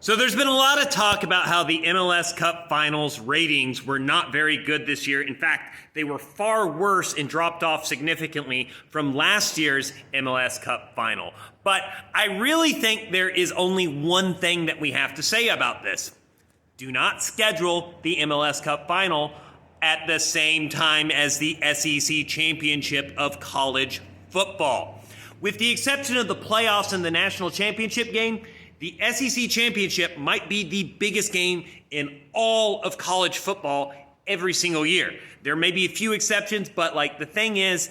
So there's been a lot of talk about how the MLS Cup Finals ratings were not very good this year. In fact, they were far worse and dropped off significantly from last year's MLS Cup Final. But I really think there is only one thing that we have to say about this. Do not schedule the MLS Cup Final at the same time as the SEC Championship of college football. With the exception of the playoffs and the national championship game, the SEC Championship might be the biggest game in all of college football every single year. There may be a few exceptions, but the thing is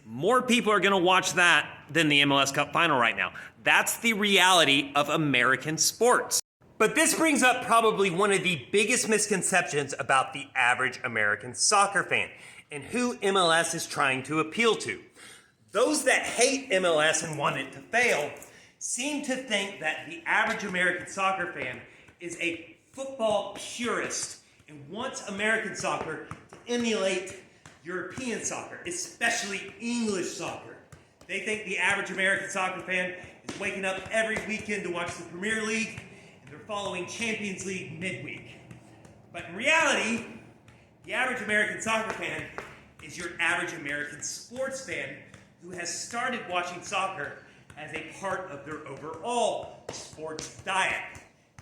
more people are going to watch that than the MLS Cup Final right now. That's the reality of American sports. But this brings up probably one of the biggest misconceptions about the average American soccer fan and who MLS is trying to appeal to. Those that hate MLS and want it to fail seem to think that the average American soccer fan is a football purist and wants American soccer to emulate European soccer, especially English soccer. They think the average American soccer fan is waking up every weekend to watch the Premier League and they're following Champions League midweek. But in reality, the average American soccer fan is your average American sports fan who has started watching soccer as a part of their overall sports diet.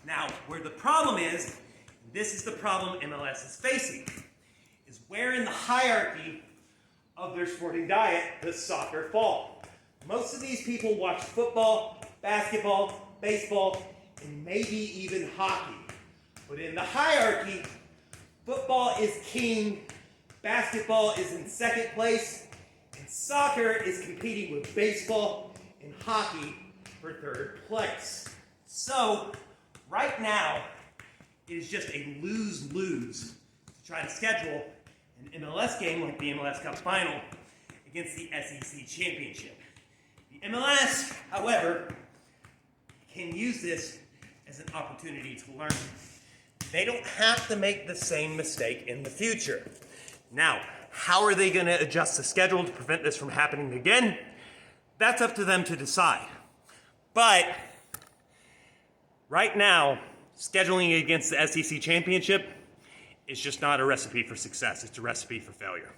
Now, where the problem is, and this is the problem MLS is facing, is where in the hierarchy of their sporting diet does soccer fall? Most of these people watch football, basketball, baseball, and maybe even hockey. But in the hierarchy, football is king, basketball is in second place, and soccer is competing with baseball and hockey for third place. So, right now, it is just a lose-lose to try to schedule an MLS game like the MLS Cup Final against the SEC Championship. The MLS, however, can use this as an opportunity to learn. They don't have to make the same mistake in the future. Now, how are they going to adjust the schedule to prevent this from happening again? That's up to them to decide. But right now, scheduling against the SEC Championship is just not a recipe for success. It's a recipe for failure.